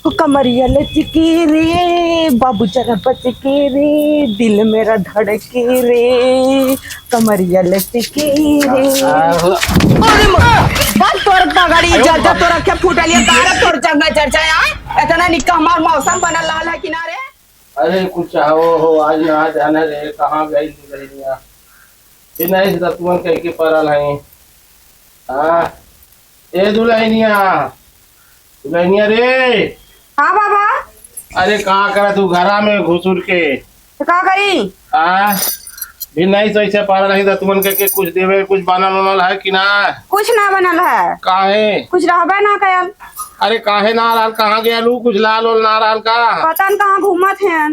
कमरिया लचके रे बाबू जरा बचके रे दिल मेरा धड़के रे कमरिया लचके रे। अरे बात तोर पगड़ी जा तोरा क्या फुटलिया तारा तोर जगह चर्चा है इतना निक्का हमार मौसम बना लाल है किनारे। अरे कुछ हो आज ना जाने रे कहाँ गई दुल्हनिया बिना इस तुमन कह के परल है। हाँ ए दुल्हनिया दुल्हनिया रे। हाँ बाबा। अरे कहाँ करा तू घरा में घुसुर के तो का करी भी नहीं सही से पारा नहीं था तुमन के कुछ देवे कुछ बनल उनल है कि ना। कुछ ना बनल है। काहे कुछ रहबे ना कयल। अरे काहे ना रहल कहाँ गया लू कुछ लाल ओल ना रहल का। पता न कहाँ घूमत है।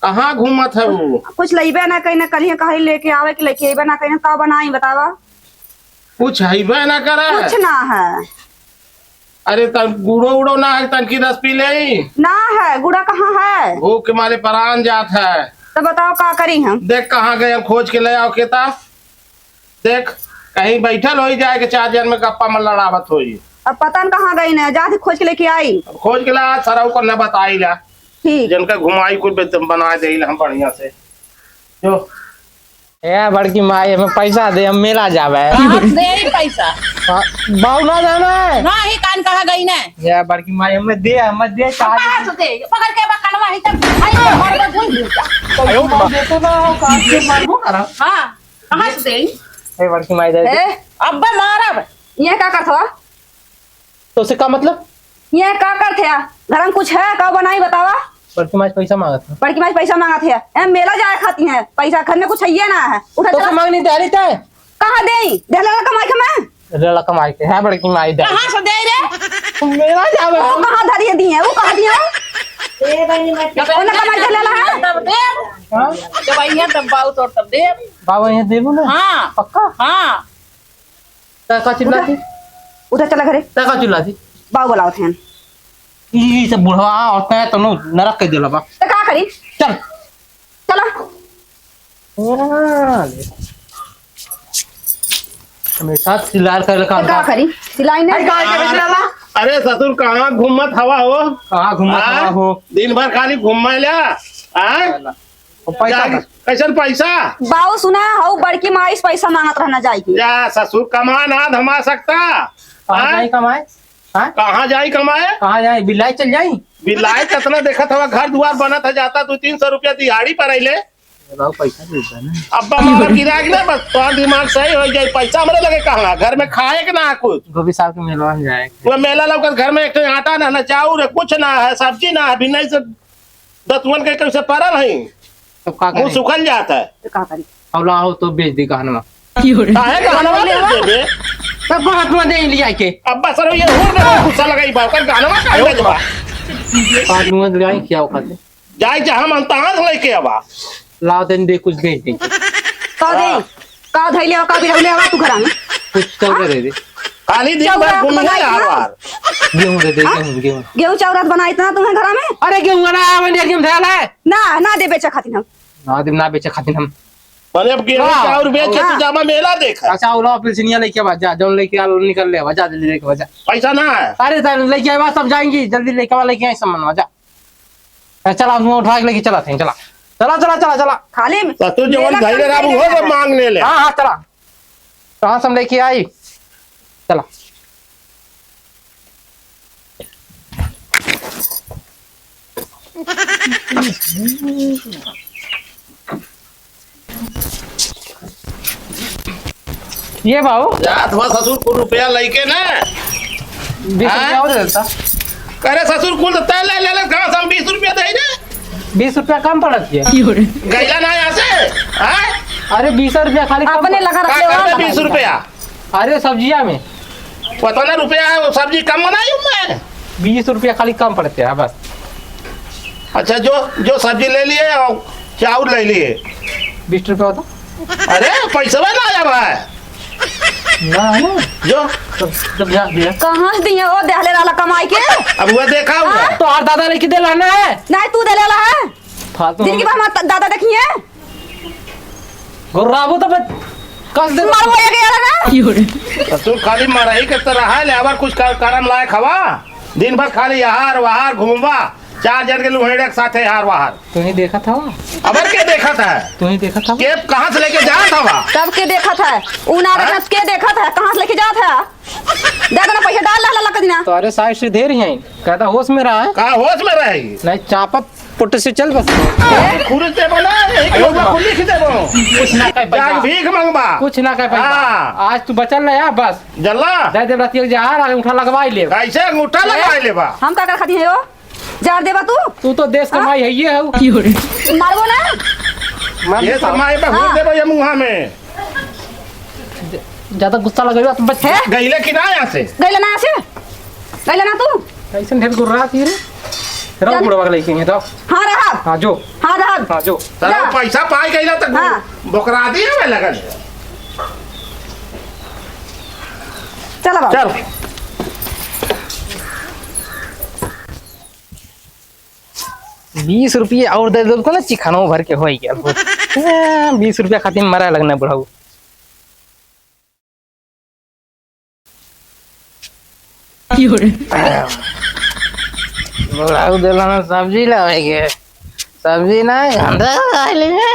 कहाँ घूमत है वो कुछ लईबे ना कहीं ना कहीं कहीं लेके आवे कि लेके आवे ना कहीं का बनाई बतावा। कुछ है ना करे कुछ ना है। अरे तन गुड़ो उड़ो ना है तन की रस पी ले ना है गुड़ा कहाँ है। भूख के मारे परान जात है। तो बताओ का करी हम। देख कहाँ गए हम खोज के ले आओ केता देख कहीं बैठल हो जाए के 4 जन में गप्पा में लड़ावत हो। अब पता न कहाँ गई ना जा खोज के लेके आई। खोज के ला सराउ को न बताई ला ठीक जिनका घुमाई कुछ बना दे हम बढ़िया से जो ए बड़की माई हमें पैसा दे हम मेला जावे दे पैसा बाऊ ना जाना है ना ही कान कहा गई ने ये बड़की माई हमें दे कहां से दे पकड़ के बकनवा ही तब आई मार दो झूल दूंगा। अयो दे तो ना काट के मारबो करा। हां कहां से दे ए बड़की माई दे ए अब्बा मारब ये का करत हो। तो उसका मतलब ये का करत है घर में कुछ है का बनाई बतावा। बड़की माई पैसा मांगत है बड़की माई पैसा मांगत है ए मेला जाए खाती है पैसा घर में कुछ है ना है उठा तो चला मांगनी तैयारी थे कहां देई देला कमाई के मैं रेला कमाई के है बड़की माई दे कहां से दे रे मेला जावे वो कहां धरिए दी है वो कहां दी है ए बनी मत ओना कमाई देला है तब दे हां जब आइए तब बाऊ तो तब दे बाबा ये देबो ना हां पक्का हां का चिल्लाती उठा चला घरे का चिल्लाती बाऊ बुलाओ थे ई सब बुढ़वा औरत है तो नरक के दिला बा तो का करी चल चला हमेशा सिलार कर तो का करी सिलाई नहीं अरे ससुर कहाँ घूमत हवा हो कहाँ घुमा हो दिन भर खाली घूम लिया पैसा कैसन पैसा बाऊ सुना हो बड़की माई से पैसा मांगत रहना जाएगी या ससुर कमा ना धमा सकता कहाँ जाई कमाए कहाँ जाई कमाए कहाँ जाए बिलाई चल जाई बिलाई कितना देखत हवा घर दुआर बनत है जाता 200-300 रुपया दिहाड़ी पर अले पैसा देता ना अब्बा मारा किराया ना बस तो दिमाग सही हो जाए पैसा हमरे लगे कहाँ घर में खाए के ना कुछ गोभी साहब के मेलवा में जाए वो मेला लगकर घर में एक आटा ना ना चाउर कुछ ना है सब्जी ना है बिना से दतवन के कैसे परल है तब का वो सुखल जाता है तो का करी अब लाओ तो बेच दी कहनवा काहे गहनवा बेच देबे तब हाथ में दे लिया के अब्बा सर ये हो गया गुस्सा लगाई बाप का गहनवा काहे बेचबा आदमी में ले आई क्या खाते जाई जा हम तहां से लेके आवा लाओ दिन दे कुछ बेच दे का दे का धइले का भी रहले हवा तू घर में कुछ तो दे दे खाली दिन भर घूमने हर बार गेहूं दे दे गेहूं गेहूं चावल बनाई इतना तुम्हें घर में अरे गेहूं ना मैंने गेहूं धैल है ना दे बेचा खातिर हम ना दिन ना बेचे खातिर हम मैंने अब गेहूं चाउर बेच के तू जामा मेला देखा अच्छा वो पिलसिनिया लेके आवा जा जौन लेके आ निकल ले आवा जा जल्दी लेके आवा जा पैसा ना है अरे सर लेके आवा सब जाएंगी जल्दी लेके आवा लेके आए सामान आवा जा चला मुंह उठा के लेके चला थे चला चला चला चला चला खाली तो तू जवन धैले राबू हो तो मांगने ले हाँ हाँ चला कहाँ से हम लेके आई चला ये बाबू जात हुआ ससुर को रुपया लेके ना 20 रुपया और दे देता करे ससुर कुल तो तय ले ले कहां से हम 20 रुपया दे रे 20 रुपया कम पड़ती है गैला ना यहाँ से हैं अरे 20 रुपया खाली कम अपने लगा का रखे करते 20 रुपया अरे सब्जिया में पता ना रुपया है वो सब्जी कम बनाई हूँ मैं 20 रुपया खाली कम पड़ते हैं बस अच्छा जो सब्जी ले लिए और चाउर ले लिए 20 रुपया होता अरे पैसा ना आया भाई ना ना जो जब जा दिया कहां से दिए ओ देहले वाला कमाई के अब वो देखा हुआ तो और दादा लेके दे लाना है नहीं तू देले वाला है फालतू जिनकी बात हमारा दादा देखिए गुर्राबो तो कस दे मारो ये गया ना ससुर खाली मराई के तरह है ले आवर कुछ काम लायक हवा दिन भर खाली हार वहार घूमवा 4 जन के लुहेड़े के साथ हार वहार। तू ही देखा था अबर के देखा था तू ही देखा था के कहाँ से लेके जा था वहाँ कब के देखा था उना रखत के देखा था कहां से लेके जा था दादा ना पैसा डाल ला लक दिना तो अरे साइड से दे रही हैं कहता होश में रहा है कहाँ होश में रहेगी नहीं चापा पुट से चल बस खुद से बोला खुली से देबो कुछ ना कह जान भीख मंगवा कुछ ना कह हाँ। आज तू बचल ना यार बस जल्ला दे दे रतिया जा आ अंगूठा लगवाई ले कैसे अंगूठा लगा लेबा हम का कर खाती है हो जार देबा तू तो देश कमाई है ये है मारबो ना ये समाई पे घूर देबो ये मुंहा में ज्यादा गुस्सा लगेगा तो बच है गईले कि ना यहाँ से गइला ना से गइला ना तू कैसे ढेर गुर्रा थी रे रहो बुढ़वा वाला लेके तो हां रहा हां जो हां रहा हां जो साला पैसा पाई गईला तक हाँ। बोकरा दी है लगन चल बाबू चल 20 रुपये और दे दो को ना चिकनो भर के होई गया 20 रुपया खातिर मरा लगना बुढ़ाऊ बुढ़ाऊ दिला में सब्जी लावेगे सब्जी ना गंदा खा लेंगे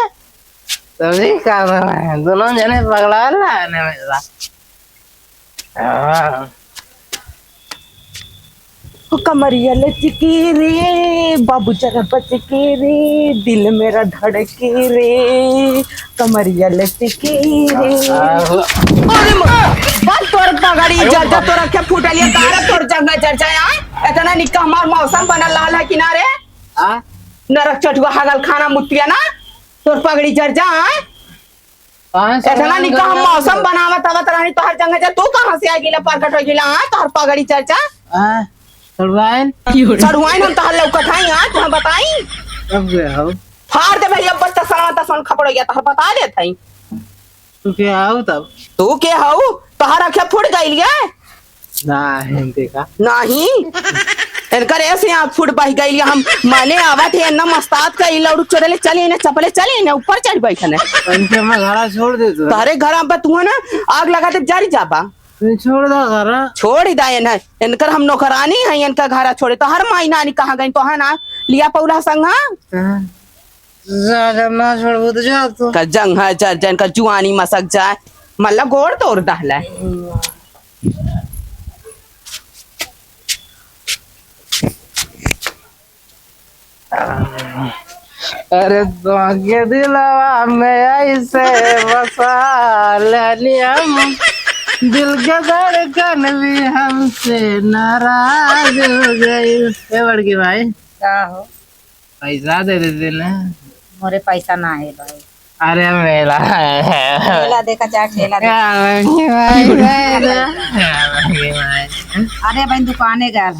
सब्जी का है दोनों जने पगला लाने में कमरिया लचके रे बाबू जरा बचके रे दिल मेरा धड़के रे कमरिया लचके रे अरे बस तोर पगड़ी जर्जा तोर के फुटलिया तारा तोर जंगा चर्चा है इतना निका हमार मौसम बनल लाल है किनारे आ नरक चटुआ हगल खाना मुतिया ना तोर पगड़ी जर्जा है इतना निका हम मौसम बनावत आवत रहनी तोहर जंगा जा तू कहां से आ गेला प्रकट हो गेला हां तोहर पगड़ी चर्चा आ सड़वाइन चढ़वाइन हम तोहर लौकत हई हां तू बताई अब गया हो फाड़ दे भैया बत्ता सलवा सन खपड़ गया तोहर बता देत हई तू क्या आओ तब तू के हऊ तोहर अखे फुट गइल गे ना देखा नहीं इनकर ऐसे आप फुट बह गई हम माने आवत है न मस्ताद का इला उड़ चढ़ले चले न चपले चले न ऊपर चढ़ बैठने इनके मैं घरा छोड़ दे तू तारे घर पे तू है ना आग लगा दे जारी जाबा तू छोड़ दो घरा छोड़ ही दाए न इनकर हम नौकरानी है इनका घरा छोड़े तो हर माई नानी कहाँ गई तो है ना लिया पौला संग जब ना छोड़बू तो जा तू का जंग है चर जन का जुआनी मसक जाए मतलब गोड़ तोड़ दहला अरे तो के दिलवा में ऐसे बसा लेनी हम दिल के धड़कन भी हमसे नाराज हो गई बड़की भाई का हो पैसा दे देते ना मोरे पैसा ना है भाई अरे मेला ठेला देखा चाहे ठेला अरे भाई दुकाने गए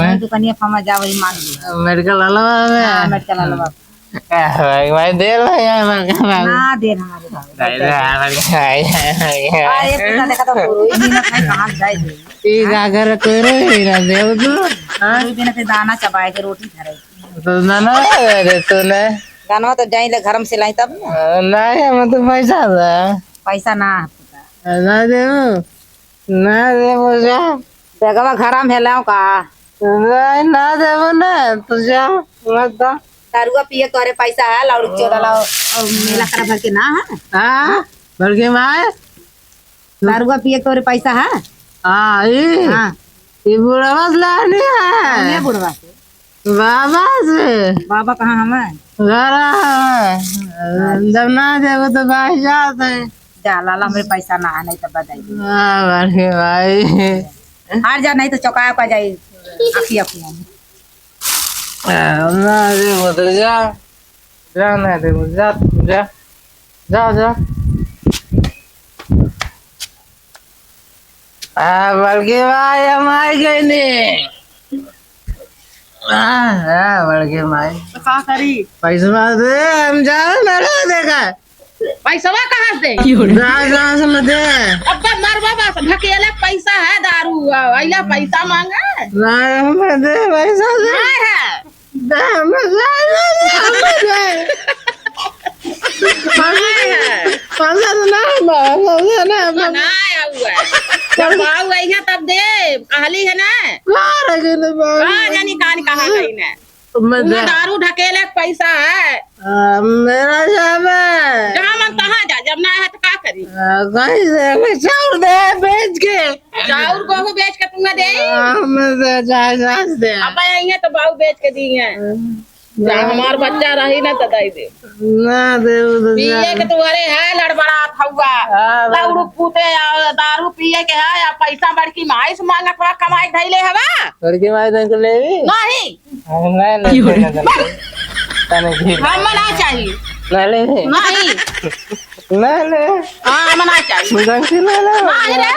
हैं दुकानिया फमा जा वही मांग ली मेडिकल मेडिकल अलवा भाई दे ना दे हमारे भाई अरे पिता देखा तो कोई दिन नहीं कहां जाए दे जाकर करो ना देव तू कोई दिन पे दाना चबाए के रोटी धरे तो ना रे तूने गाना तो जाई ले घर में सिलाई तब नहीं हम तो पैसा था पैसा ना ना दे मुझे बेगवा घर में हेलाओ का नहीं ना दे ना तुझे मत दारुआ पिए करे पैसा है लाउड चोरा लाओ मेला करा भर के ना है हाँ बल्कि माँ दारुआ पिए करे पैसा है हाँ ये बुढ़ा बस लानी है ये बुढ़वा से बाबा से बाबा कहाँ हमें जब ना देवो तो भाई जाते जा लाला मेरे पैसा ना है नहीं तो बताइए बल्कि भाई हार जा नहीं तो चौकाया पा जाए आखी आखी ना देवो तो जा जा ना देवो जा जा जा जा बल्कि भाई हम आ गए नहीं बल्कि भाई तो क्या करी पैसा दे हम जा ना देखा पैसा कहाँ से जहाँ से मैं दे अब मार बाबा ढकेला पैसा है दारू अइला पैसा मांगा नहीं हमें दे पैसा दे है दे हमें दे पैसा तो नहीं ना हुआ जब बाऊ आई है तब दे कहली है ना जानी कहाँ गई ना तुम्हें दारू ढकेले के पैसा है मेरा जब है जहाँ मन तहाँ जा जब ना है तो क्या करी कहीं से चाउर दे बेच के चाउर गेहूँ बेच के तुम्हें दे दे अब आई है तो बाऊ बेच के दी है जहाँ हमार बच्चा रही ना तो दे दे ना दे पिए के तुम्हारे है लड़बड़ात हुआ दारू पूते दारू पिए के है या पैसा बड़की माई से मांगा थोड़ा कमाई धैले हवा लड़की माई दंक ले भी नहीं हम ना चाहिए ना ले नहीं ना ले हाँ हम ना चाहिए दंक ना ले नहीं रे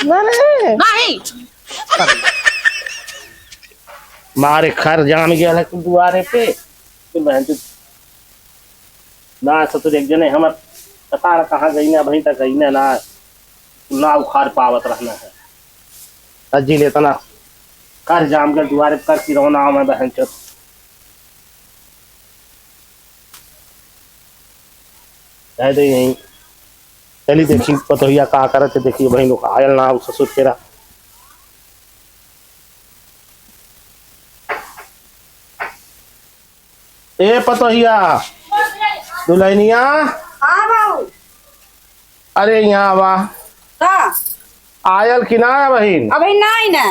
ना ले नहीं मारे खर जाम गया है दुआरे पे तो बहन तो ना ससुर एक जने हमर पता न कहाँ गई ना वहीं तक गई ना उखाड़ पावत रहना है अजी लेता ना कर जाम गया दुआरे पे कर की रोना मैं बहन चो कह दे यहीं चली देखी पतोहिया कहा करते देखिए वहीं लोग आयल ना ससुर तेरा ए पतोहिया दुल्हनिया हाँ बाबू अरे यहाँ वाह का आयल कि ना है बहन अभी नहीं ना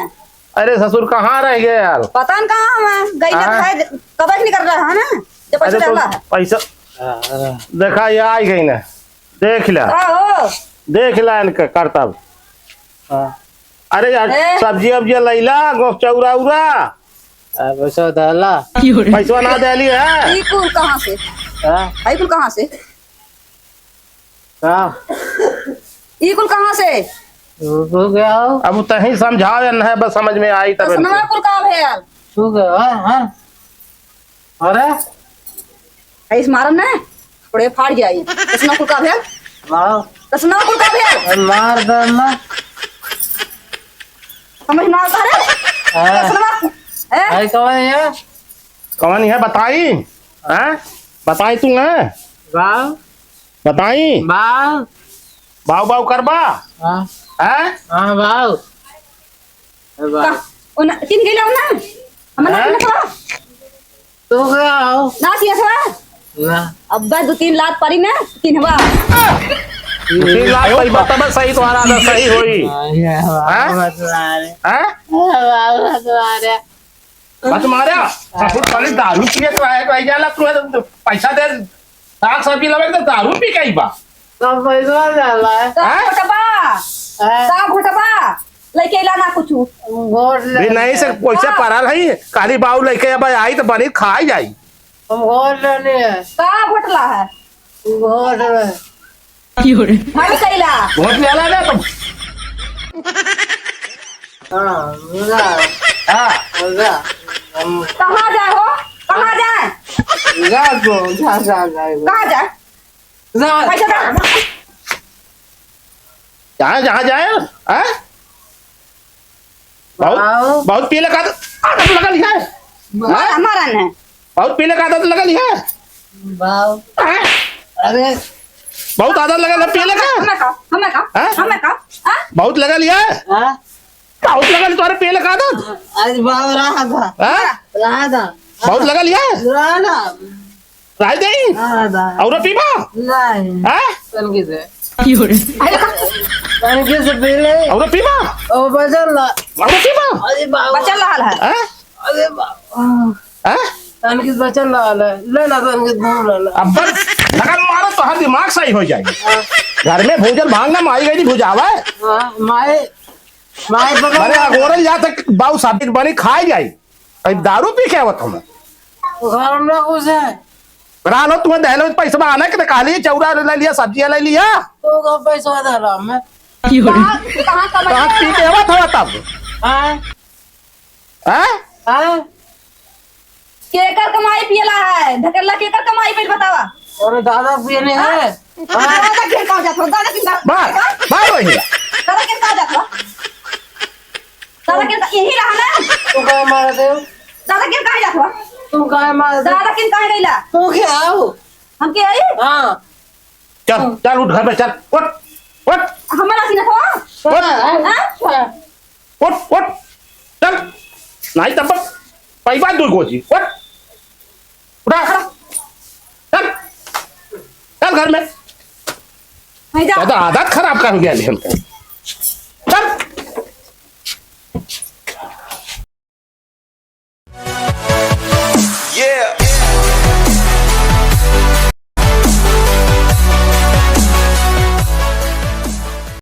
अरे ससुर कहाँ रह गए यार पता न कहाँ मैं गई हाँ? ना कब निकल रहा है ना जब पैसा अरे तो डाला है पैसा देखा ये आई गई ना देख ला हो देख ला इनका करतब अरे यार ए? सब्जी वब्जी लैला गोश्त चौरा उरा पैसा डाला पैसा ना देली है ई कुल कहाँ से ई कुल कहाँ से ई कुल कहाँ से हो गया अब तही समझाओ न है बस समझ में आई तब सुनवा कुल का भेल हो गया अरे ऐस मारन ना थोड़े फाड़ जाई सुनवा कुल का भेल मार सुनवा कुल का भेल मार डाला समझ ना आता रे सुनवा आई कौन है कौन है बताई हैं बताई तू है बाव बताई बाव बाऊ बाऊ करबा हाँ हैं हाँ बाव उन तीन गेला ना हम ना हैं? ना तू क्या हो ना सिया सवा ना अब 2-3 लात पड़ी ना तीन हवा 3 लाख पैसा तब सही तुम्हारा आदत सही होई बस मारा ससुर पहले दारू पिए तो आए तो जाला तू पैसा दे साग सब्जी लगे तो दारू पी के बा सब पैसा डाला है हैं? का घोटबा लेके ला ना कुछ वोट भी नहीं से पैसे पड़ल है काली बाऊ लेके अब आई तो बनी खाई जाई हम वोट लेने है का घोटला है वोट हम कैला वोट ले ला ना तो हाँ मुझा हां मुझा कहाँ जाए हो कहाँ जाए जा को जा कहाँ जाए पैसा दे जहाँ जहाँ जाए हैं बहुत बहुत पीले का आदत लगा लिया है हमारा ने बहुत पीले का आदत लगा लिया है बाव हैं? अरे बहुत आदत लगा पीले का हमें का बहुत लगा लिया है हाँ बहुत लगा लिया तुम्हारे पीले का आदत आज बाव रहा था हैं? रहा था बहुत लगा लिया है रहा था राय दे रहा था और पीबा नहीं हैं तनकी से तनकी से पहले और पीबा ओ बचल ला और पीबा अरे बाव बचल रहा है हैं अरे बाव हैं तनकी बचल ला ले ना तनकी भूल ला अब लगन मारो तो हर दिमाग सही हो जाएगी घर में भोजन भांगना माई गई भुजावा है हाँ माए माए अरे पकड़ अगोरल जा तक बाऊ साबित बनी खाई जाई अब दारू पी के आवत हम घर में कुछ है रानो तुम्हें दहलो पैसा आना कि काली चौरा ले लिया सब्जी ले लिया तो का पैसा दे रहा मैं कहाँ कहाँ पी के आवत हो तब हाँ हैं हाँ केकर कमाई पियला है ढकेला केकर कमाई पे बतावा और दादा पीने है दादा के कहाँ जात हो दादा के बार बार वही दादा के कहाँ जात हो दादा के यही रहा ना तू क्या मार दे दादा के कहाँ जात हो तू क्या मार दे दादा के कहाँ गईला तू क्या हो हम के आई हाँ चल चल उठ घर पे चल उठ उठ हमारा सीना था उठ उठ चल नहीं तब पैसा दूर गोजी उठ उठा चल चल घर में नहीं जा आदत खराब कर गया हमको